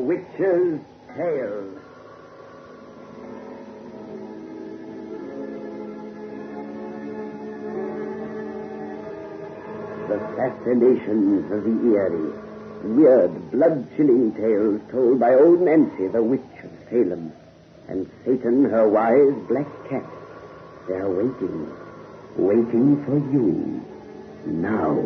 Witch's Tale. The fascinations of the eerie, weird, blood-chilling tales told by old Nancy, the Witch of Salem, and Satan, her wise black cat. They're waiting for you, now.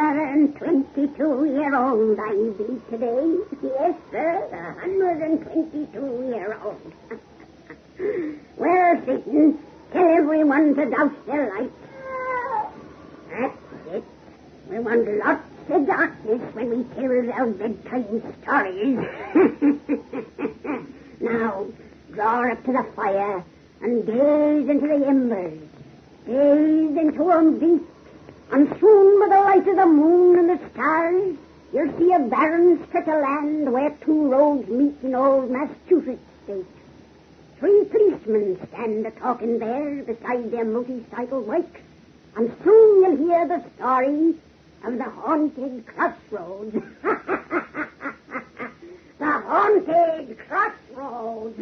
And 22-year-old I be today. Yes, sir, 122-year-old. Well, Satan, tell everyone to douse their lights. That's it. We want lots of darkness when we tell our bedtime stories. Now, draw up to the fire and gaze into the embers. Gaze into them deep. And soon, with the light of the moon and the stars, you'll see a barren strip of land where two roads meet in old Massachusetts state. 3 policemen stand a-talking there beside their motorcycle bikes, and soon you'll hear the story of the haunted crossroads. The haunted crossroads.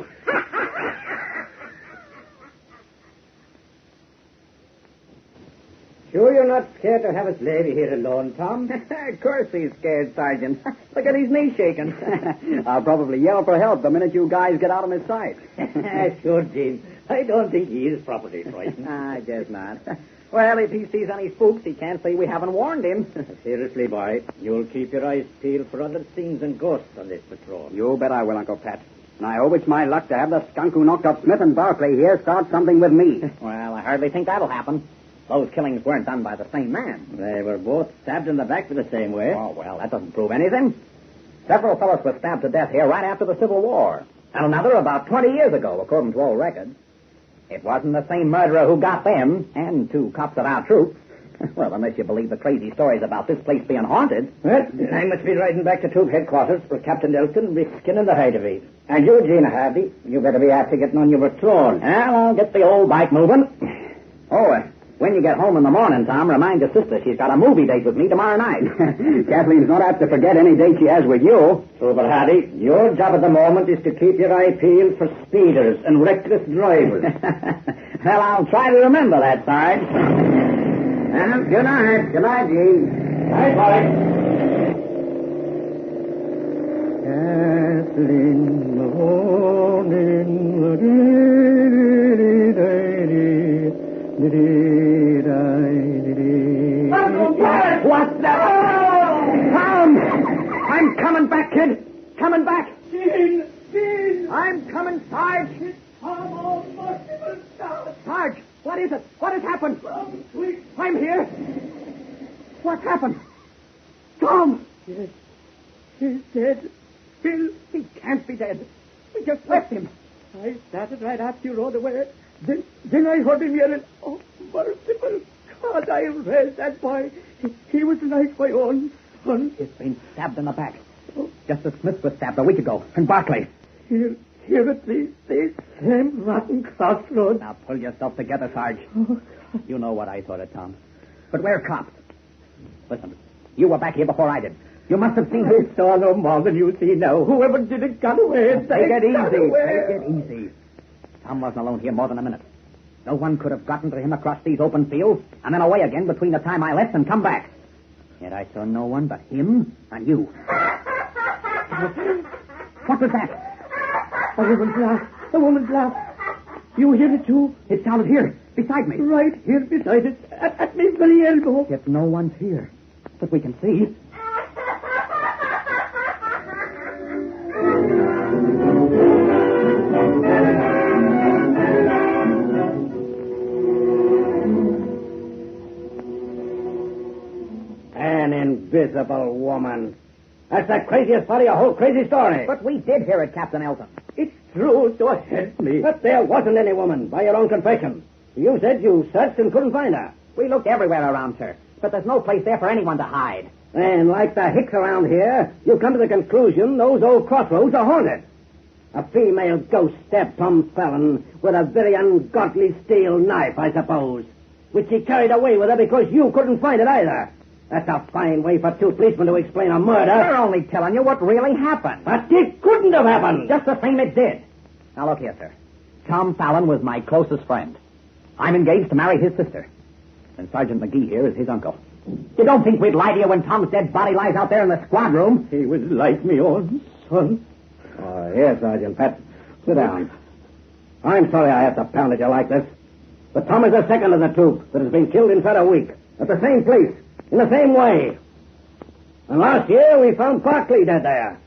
Sure you're not scared to have us lady here alone, Tom? Of course he's scared, Sergeant. Look at his knee shaking. I'll probably yell for help the minute you guys get out of his sight. Sure, Gene. I don't think he is properly frightened. I guess not. Well, if he sees any spooks, he can't say we haven't warned him. Seriously, boy, you'll keep your eyes peeled for other scenes and ghosts on this patrol. You bet I will, Uncle Pat. And I hope it's my luck to have the skunk who knocked up Smith and Barclay here start something with me. Well, I hardly think that'll happen. Those killings weren't done by the same man. They were both stabbed in the back the same way. Oh, well, that doesn't prove anything. Several fellows were stabbed to death here right after the Civil War. And another about 20 years ago, according to all records. It wasn't the same murderer who got them, and 2 cops of our troop. Well, unless you believe the crazy stories about this place being haunted. Well, I must be riding back to troop headquarters for Captain Elton be skinning the hide of it. And you, Gina Hardy, you better be after getting on your patrol. Well, I'll get the old bike moving. Oh, when you get home in the morning, Tom, remind your sister she's got a movie date with me tomorrow night. Kathleen's not apt to forget any date she has with you. Super Hardy, your job at the moment is to keep your eye peeled for speeders and reckless drivers. Well, I'll try to remember that, Sarge. Well, good night. Good night, Gene. Night, boy. Kathleen, morning. What's that? Tom! I'm coming back, kid. Coming back. Gene! I'm coming, Sarge. Tom, oh, merciful God. Sarge, what is it? What has happened? Tom, sweet. I'm here. What's happened? Tom! Yes, he's dead. Bill, he can't be dead. We just left him. I started right after you rode away. Then I heard him yelling, oh, merciful God, I raised that boy. He was like my own son. He's been stabbed in the back. Just as Smith was stabbed a week ago. And Barclay. Here at these same rotten crossroads. Now pull yourself together, Sarge. You know what I thought of, Tom. But we're cops. Listen, you were back here before I did. You must have seen him. I saw no more than you see now. Whoever did it got away. Take it easy. Take it easy. Tom wasn't alone here more than a minute. No one could have gotten to him across these open fields and then away again between the time I left and come back. Yet I saw no one but him and you. What was that? A woman's laugh. A woman's laugh. You hear it, too? It sounded here, beside me. Right here beside it. At me very elbow. Yet no one's here. But we can see. An invisible woman. That's the craziest part of your whole crazy story. But we did hear it, Captain Elton. It's true, so help me. But there wasn't any woman, by your own confession. You said you searched and couldn't find her. We looked everywhere around, sir. But there's no place there for anyone to hide. And like the hicks around here, you've come to the conclusion those old crossroads are haunted. A female ghost stabbed Tom Fallon with a very ungodly steel knife, I suppose, which she carried away with her because you couldn't find it either. That's a fine way for two policemen to explain a murder. We're only telling you what really happened. But it couldn't have happened. Just the same it did. Now, look here, sir. Tom Fallon was my closest friend. I'm engaged to marry his sister. And Sergeant McGee here is his uncle. You don't think we'd lie to you when Tom's dead body lies out there in the squad room? He was like me own son. Oh, here, Sergeant Pat. Sit down. I'm sorry I have to pound at you like this. But Tom is the second of the troop that has been killed inside a week. At the same place. In the same way. And last year we found Barkley dead there.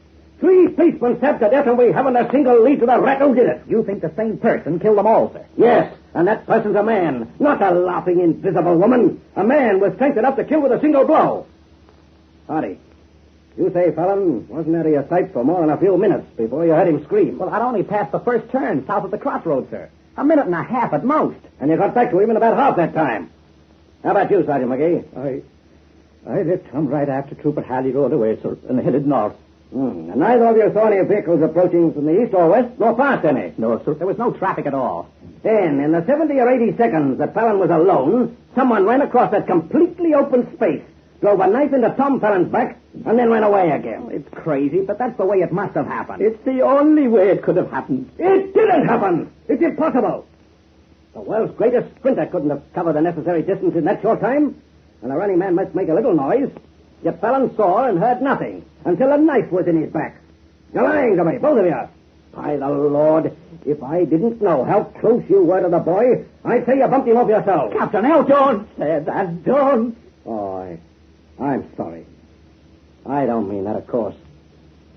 3 policemen stabbed to death and we haven't a single lead to the rat who did it. You think the same person killed them all, sir? Yes, and that person's a man. Not a laughing, invisible woman. A man with strength enough to kill with a single blow. Hardy, you say Fallon wasn't out of your sight for more than a few minutes before you heard him scream. Well, I'd only passed the first turn south of the crossroads, sir. A minute and a half at most. And you got back to him in about half that time. How about you, Sergeant McGee? I let Tom right after Trooper Halley rode away, sir, and headed north. And neither of you saw any vehicles approaching from the east or west, nor past any? No, sir. There was no traffic at all. Then, in the 70 or 80 seconds that Fallon was alone, someone ran across that completely open space, drove a knife into Tom Fallon's back, and then ran away again. It's crazy, but that's the way it must have happened. It's the only way it could have happened. It didn't happen! It's impossible! The world's greatest sprinter couldn't have covered the necessary distance in that short time, and a running man must make a little noise. Yet Fallon saw and heard nothing until a knife was in his back. You're lying to me, both of you. By the Lord, if I didn't know how close you were to the boy, I'd say you bumped him off yourself. Captain L. Don't say that, don't. Oh, I'm sorry. I don't mean that, of course.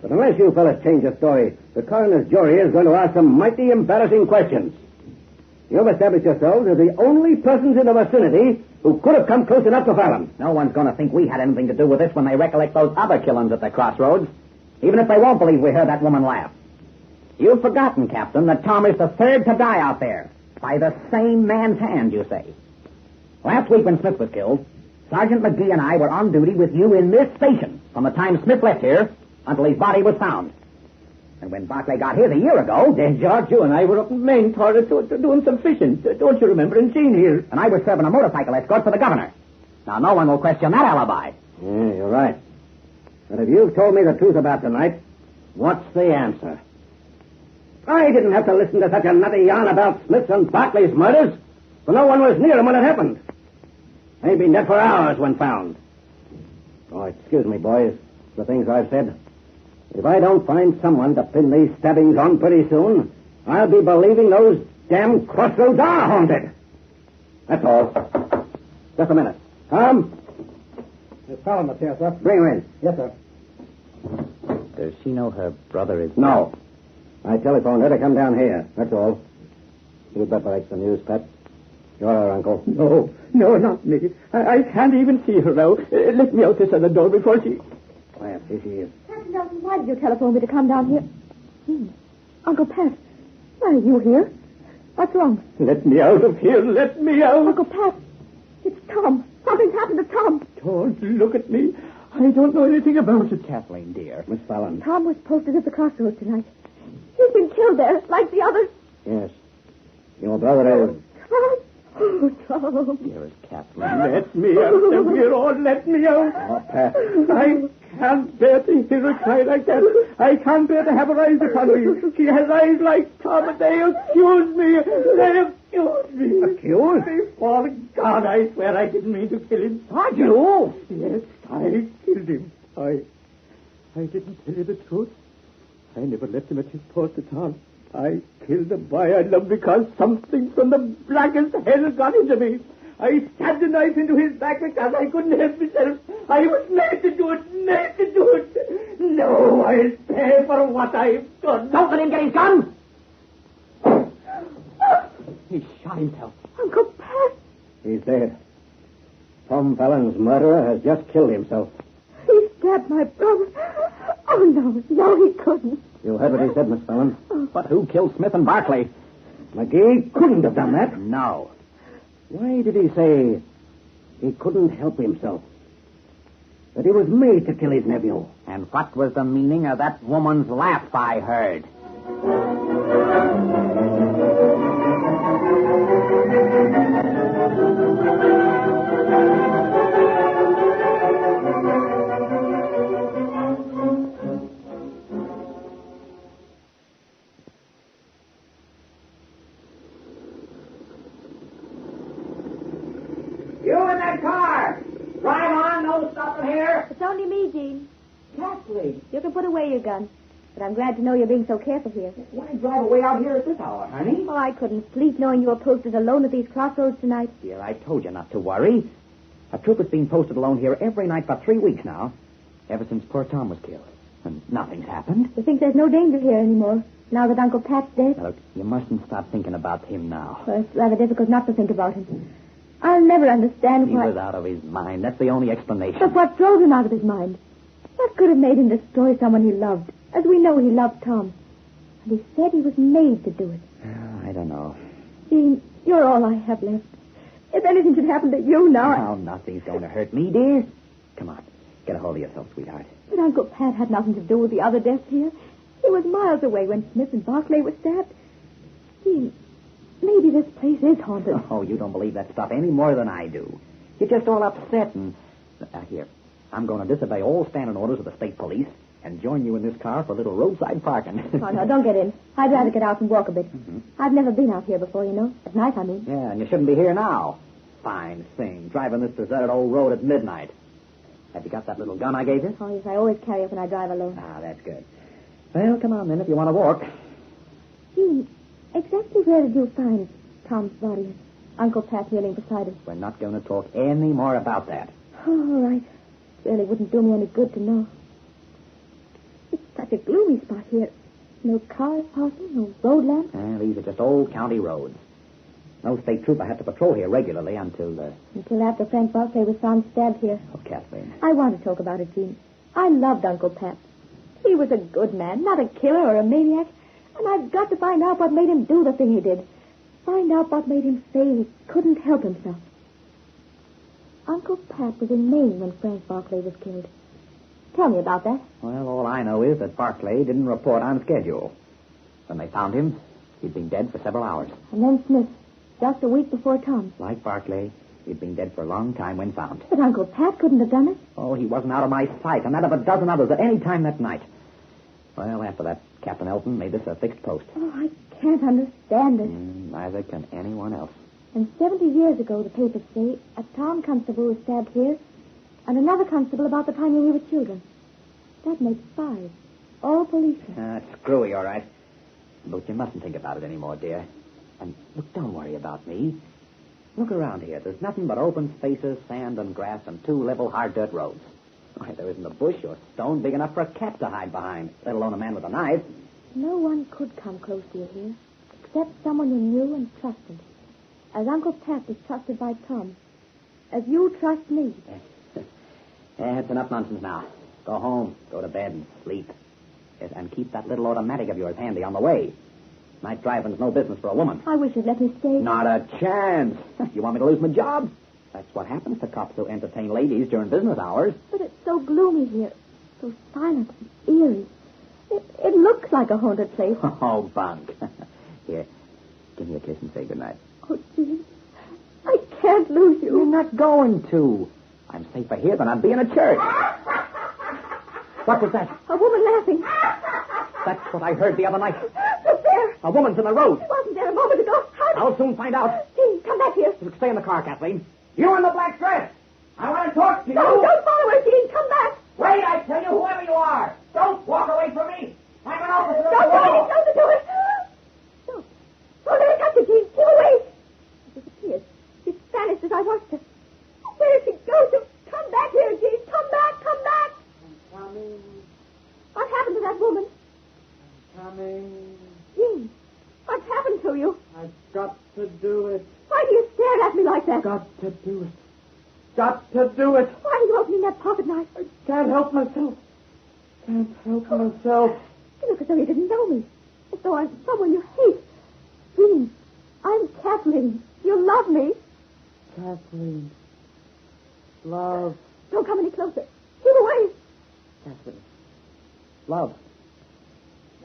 But unless you fellas change your story, the coroner's jury is going to ask some mighty embarrassing questions. You've established yourselves as the only persons in the vicinity who could have come close enough to Fallon. No one's going to think we had anything to do with this when they recollect those other killings at the crossroads. Even if they won't believe we heard that woman laugh. You've forgotten, Captain, that Tom is the third to die out there. By the same man's hand, you say. Last week when Smith was killed, Sergeant McGee and I were on duty with you in this station from the time Smith left here until his body was found. And when Barclay got here a year ago... Then, George, you and I were up in Maine Torres doing some fishing. Don't you remember? And Jean here. And I was serving a motorcycle escort for the governor. Now, no one will question that alibi. Yeah, you're right. But if you've told me the truth about tonight, what's the answer? I didn't have to listen to such a nutty yarn about Smith's and Barclay's murders, for no one was near him when it happened. They'd been dead for hours when found. Oh, excuse me, boys, the things I've said. If I don't find someone to pin these stabbings on pretty soon, I'll be believing those damn crossroads are haunted. That's all. Just a minute. Tom? Miss Fallon was here, sir. Bring her in. Yes, sir. Does she know her brother is... No. I telephoned her to come down here. That's all. You'd better break the news, Pat. You're her uncle. No, not me. I can't even see her now. Let me out this other door before she... Quiet, here she is. Captain Nelson, why did you telephone me to come down here? Uncle Pat, why are you here? What's wrong? Let me out of here. Let me out. Uncle Pat, it's Tom. Something's happened to Tom. Don't look at me. I don't know anything about it, Kathleen, dear. Miss Fallon. Tom was posted at the crossroads tonight. He's been killed there, like the others. Yes. Your brother is... Tom. Oh, Tom. Dearest Kathleen. Let me out of here, or let me out. Oh, Pat. I can't bear to hear her cry like that. I can't bear to have her eyes upon me. She has eyes like Tom, and they accuse me. They accuse me. Accuse? Before God, I swear I didn't mean to kill him. You? Yes, I killed him. I didn't tell you the truth. I never left him at his post at all. I killed the boy I loved because something from the blackest hell got into me. I stabbed a knife into his back because I couldn't help myself. I was made to do it. No, I'll pay for what I've done. Don't let him get his gun! He shot himself. Uncle Pat. He's dead. Tom Fallon's murderer has just killed himself. He stabbed my brother. Oh, no, he couldn't. You heard what he said, Miss Fallon. But who killed Smith and Barclay? McGee couldn't have done that. No. Why did he say he couldn't help himself? That he was made to kill his nephew? And what was the meaning of that woman's laugh I heard? You in that car! Drive on, no stopping here! It's only me, Jean. Kathleen, You can put away your gun. But I'm glad to know you're being so careful here. why drive away out here at this hour, honey? Oh, I couldn't sleep knowing you were posted alone at these crossroads tonight. Dear, I told you not to worry. A trooper's been posted alone here every night for 3 weeks now, ever since poor Tom was killed. And nothing's happened. You think there's no danger here anymore, now that Uncle Pat's dead? Now, look, you mustn't stop thinking about him now. Well, it's rather difficult not to think about him. I'll never understand He why... was out of his mind. That's the only explanation. But what drove him out of his mind? What could have made him destroy someone he loved, as we know he loved Tom? And he said he was made to do it. I don't know. Jean, you're all I have left. If anything should happen to you now... Now, nothing's going to hurt me, dear. Come on. Get a hold of yourself, sweetheart. But Uncle Pat had nothing to do with the other deaths here. He was miles away when Smith and Barclay were stabbed. Jean, maybe this place is haunted. Oh, you don't believe that stuff any more than I do. You're just all upset and... here, I'm going to disobey all standing orders of the state police and join you in this car for a little roadside parking. Oh, no, don't get in. I'd rather get out and walk a bit. Mm-hmm. I've never been out here before, you know. At night, I mean. Yeah, and you shouldn't be here now. Fine thing, driving this deserted old road at midnight. Have you got that little gun I gave you? Oh, yes, I always carry it when I drive alone. Ah, that's good. Well, come on then if you want to walk. Jean, exactly where did you find Tom's body? Uncle Pat kneeling beside him. We're not going to talk any more about that. Oh, all right. It really wouldn't do me any good to know. It's such a gloomy spot here. No cars passing, no road lamps. These are just old county roads. No state trooper had to patrol here regularly until... Until after Frank Barclay was found stabbed here. Oh, Kathleen. I want to talk about it, Jean. I loved Uncle Pat. He was a good man, not a killer or a maniac. And I've got to find out what made him do the thing he did. Find out what made him say he couldn't help himself. Uncle Pat was in Maine when Frank Barclay was killed. Tell me about that. Well, all I know is that Barclay didn't report on schedule. When they found him, he'd been dead for several hours. And then Smith, just a week before Tom. Like Barclay, he'd been dead for a long time when found. But Uncle Pat couldn't have done it. Oh, he wasn't out of my sight, and that of a dozen others at any time that night. Well, after that, Captain Elton made this a fixed post. Oh, I can't understand it. Neither can anyone else. And 70 years ago, the papers say, a town constable was stabbed here, and another constable about the time when we were children. That makes 5. All policemen. Screwy, all right. But you mustn't think about it anymore, dear. And, look, don't worry about me. Look around here. There's nothing but open spaces, sand and grass, and 2 level, hard dirt roads. Why, there isn't a bush or stone big enough for a cat to hide behind, let alone a man with a knife. No one could come close to you here, except someone you knew and trusted. As Uncle Pat was trusted by Tom. As you trust me. That's enough nonsense now. Go home, go to bed, and sleep. Yes, and keep that little automatic of yours handy on the way. Night driving's no business for a woman. I wish you'd let me stay. Not a chance. You want me to lose my job? That's what happens to cops who entertain ladies during business hours. But it's so gloomy here. So silent and eerie. It looks like a haunted place. Oh, bunk. Here, give me a kiss and say goodnight. Oh, Jean, I can't lose you. You're not going to. I'm safer here than I'd be in a church. What was that? A woman laughing. That's what I heard the other night. Look there. A woman's in the road. She wasn't there a moment ago. I'll soon find out. Jean, come back here. Stay in the car, Kathleen. You in the black dress. I want to talk to you. No, don't follow her, Jean. Come back. Wait, I tell you, whoever you are. Don't walk away from me. I'm an officer. Don't do it. Don't do it. No. Don't let her touch you, Jean. Keep away. She disappeared. She vanished as I watched her. Where did she go to? Come back here, Jean. Come back. Come back. I'm coming. What happened to that woman? I'm coming. Jean, what's happened to you? I've got to do it. Why do you stare at me like that? Got to do it. Got to do it. Why are you opening that pocket knife? I can't help myself. Can't help myself. You look as though you didn't know me. As though I'm someone you hate. Jean, I'm Kathleen. You love me. Kathleen. Love. Don't come any closer. Keep away. Kathleen. Love.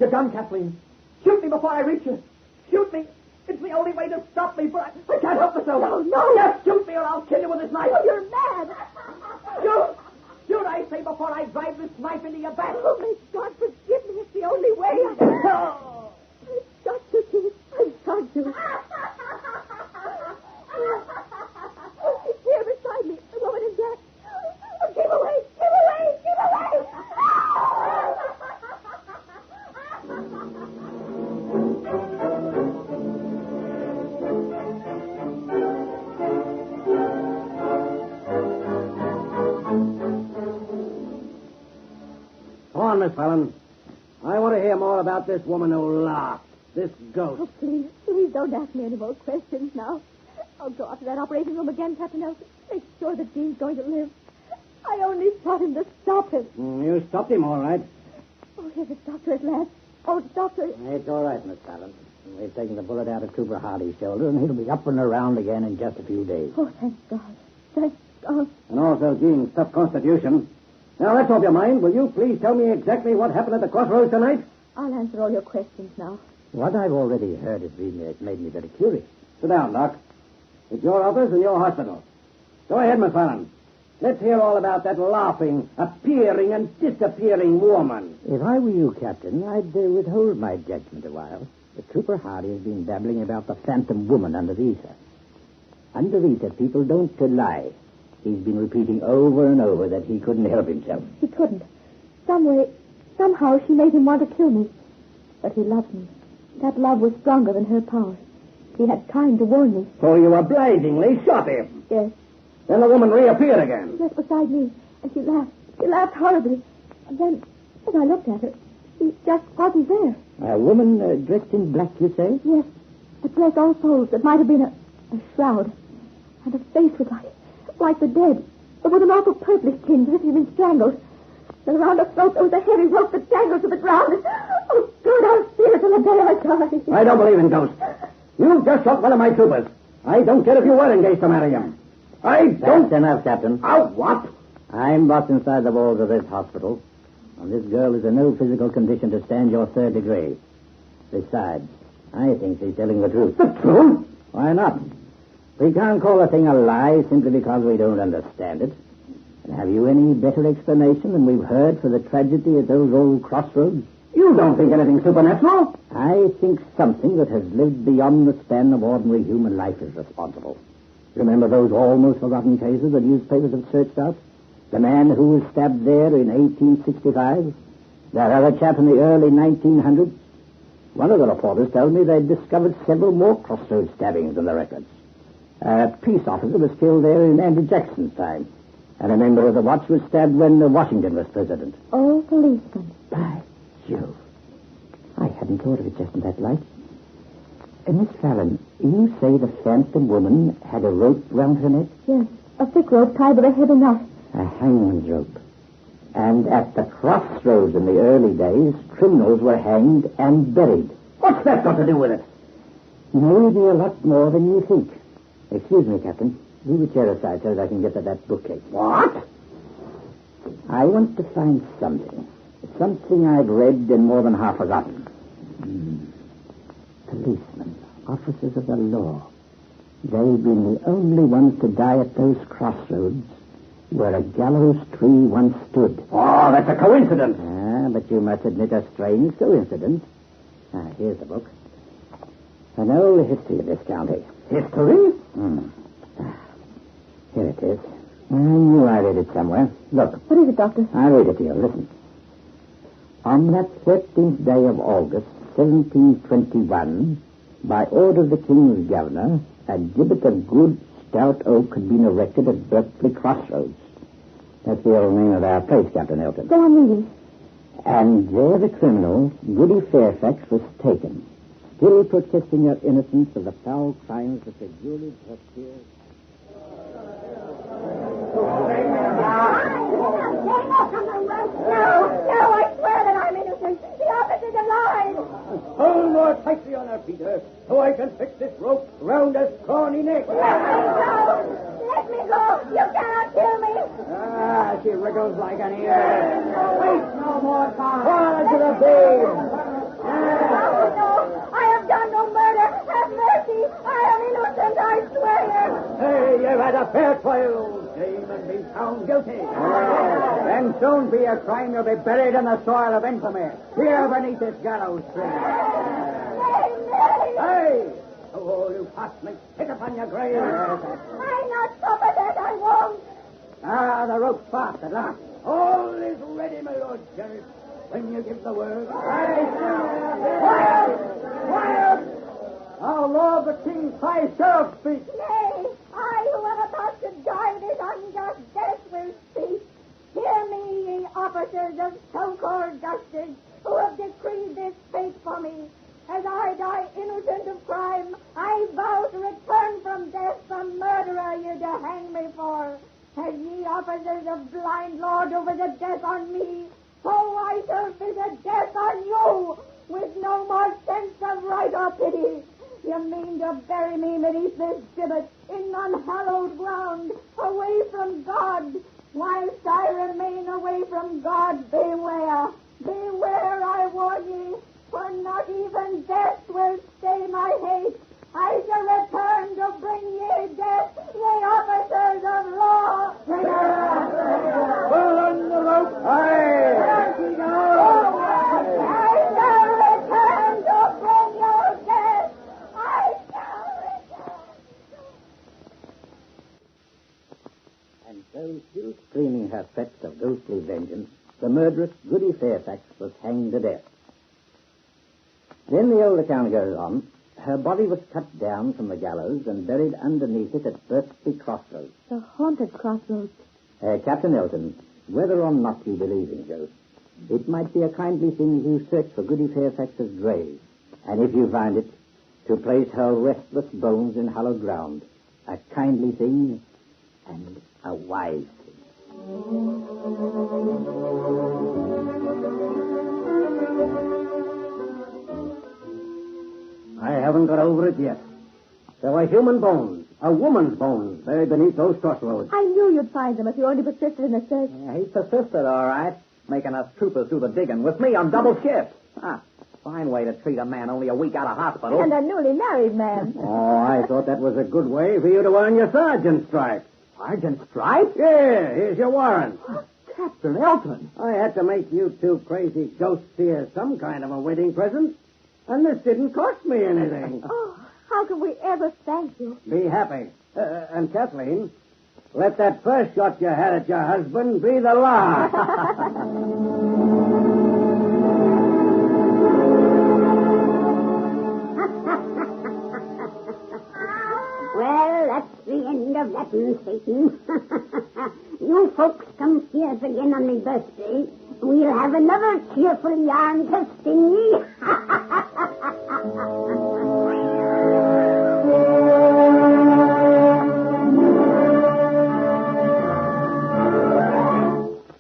You're done, Kathleen. Shoot me before I reach you. Shoot me. It's the only way to stop me, but I can't help myself. No. Just shoot me or I'll kill you with this knife. Oh, you're mad. Shoot! Shoot, I say, before I drive this knife into your back. Oh, may God forgive me. It's the only way. I've got to, Keith. I've got to. It's here beside me, the woman in black. Oh, give away! Give away! Give away! Go on, Miss Fallon. I want to hear more about this woman who laughed. This ghost. Oh, please don't ask me any more questions now. I'll go out to that operating room again, Captain Nelson. Make sure that Dean's going to live. I only shot him to stop him. You stopped him, all right. Oh, here's the doctor at last. Oh, doctor. It's all right, Miss Fallon. We've taken the bullet out of Cooper Hardy's shoulder, and he'll be up and around again in just a few days. Oh, thank God. Thank God. And also Dean's tough constitution. Now, that's off your mind. Will you please tell me exactly what happened at the crossroads tonight? I'll answer all your questions now. What I've already heard has made me very curious. Sit down, Doc. It's your office and your hospital. Go ahead, Miss Fallon. Let's hear all about that laughing, appearing, and disappearing woman. If I were you, Captain, I'd withhold my judgment a while. But Cooper Hardy has been babbling about the phantom woman under the ether. Under the ether, people don't lie. He's been repeating over and over that he couldn't help himself. He couldn't. Somehow she made him want to kill me. But he loved me. That love was stronger than her power. He had time to warn me. So you obligingly shot him. Yes. Then the woman reappeared again. Just beside me. And she laughed. She laughed horribly. And then, as I looked at her, she just wasn't there. A woman dressed in black, you say? Yes. A dress all folds that might have been a shroud. And her face was like the dead, but with an awful purplish tinge as if she'd been strangled. And around her throat there was a heavy rope that dangled to the ground. Oh, God, I'll see her till the day I die. I don't believe in ghosts. You just shot one of my troopers. I don't care if you were engaged to marry him. That's enough, Captain. Oh, what? I'm boss inside the walls of this hospital, and this girl is in no physical condition to stand your third degree. Besides, I think she's telling the truth. The truth? Why not? We can't call a thing a lie simply because we don't understand it. And have you any better explanation than we've heard for the tragedy at those old crossroads? You don't think anything supernatural? I think something that has lived beyond the span of ordinary human life is responsible. Remember those almost forgotten cases the newspapers have searched out? The man who was stabbed there in 1865? That other chap in the early 1900s? One of the reporters told me they'd discovered several more crossroads stabbings in the records. A peace officer was killed there in Andrew Jackson's time. And a member of the watch was stabbed when Washington was president. Oh, policeman. By Jove. I hadn't thought of it just in that light. Miss Fallon, you say the phantom woman had a rope round her neck? Yes, a thick rope tied with a heavy knot. A hangman's rope. And at the crossroads in the early days, criminals were hanged and buried. What's that got to do with it? Maybe a lot more than you think. Excuse me, Captain. Leave a chair aside so that I can get to that bookcase. What? I want to find something. Something I've read and more than half forgotten. Policemen, officers of the law. They've been the only ones to die at those crossroads where a gallows tree once stood. Oh, that's a coincidence. But you must admit a strange coincidence. Here's the book. An old history of this county. History? Here it is. I knew I read it somewhere. Look. What is it, Doctor? I'll read it to you. Listen. On that 13th day of August, 1721, by order of the King's Governor, a gibbet of good, stout oak had been erected at Berkeley Crossroads. That's the old name of our place, Captain Elton. Go on reading. And there the criminal, Goody Fairfax, was taken, still protesting her innocence of the foul crimes that had jeweled her tears. No, I swear that I'm innocent. The officers have lied. Hold more tightly on her, Peter, so I can fix this rope round her scrawny neck. Let me go. You cannot kill me. She wriggles like an ear. Wait no more time. Fall to the babe. No. done no murder. Have mercy. I am innocent, I swear. Hey, you've had a fair trial, old dame, and been found guilty. Then soon be your crime. You'll be buried in the soil of infamy, here beneath this gallows tree. Hey! Oh, you fast-make, sit upon your grave. I not suffer that, I won't. Ah, the rope's fast at last. All is ready, my lord sheriff. When you give the word. Quiet! Quiet! Our lord the king's high sheriff speaks. Nay, I who am about to die this unjust death will speak. Hear me, ye officers of so-called justice, who have decreed this fate for me. As I die innocent of crime, I vow to return from death the murderer you to hang me for. As ye officers of blind lord who visit death on me, so I shall visit death on you, with no more sense of right or pity. You mean to bury me beneath this gibbet, in unhallowed ground, away from God. Whilst I remain away from God, beware. Beware, I warn ye, for not even death will stay my hate. I shall return to bring ye death, ye officers of law. Pull on the rope. Aye. I shall return to bring you death. I shall return. And so, still screaming her threats of ghostly vengeance, the murderess Goody Fairfax was hanged to death. Then the old account goes on. Her body was cut down from the gallows and buried underneath it at Birthby Crossroads. The haunted crossroads. Captain Elton, whether or not you believe in ghosts, it might be a kindly thing if you search for Goody Fairfax's grave, and if you find it, to place her restless bones in hallowed ground. A kindly thing and a wise thing. I haven't got over it yet. There were human bones, a woman's bones, buried beneath those crossroads. I knew you'd find them if you only persisted in the search. Yeah, he persisted, all right, making us troopers do the digging with me on double shift. Fine way to treat a man only a week out of hospital. And a newly married man. Oh, I thought that was a good way for you to earn your sergeant's stripe. Sergeant Stripe? Yeah, here's your warrant. Captain Elton. I had to make you two crazy ghosts here some kind of a wedding present, and this didn't cost me anything. Oh, how can we ever thank you? Be happy. And Kathleen, let that first shot you had at your husband be the last. Well, that's the end of that one, Satan. You folks come see us again on my birthday. We'll have another cheerful yarn to sting ye.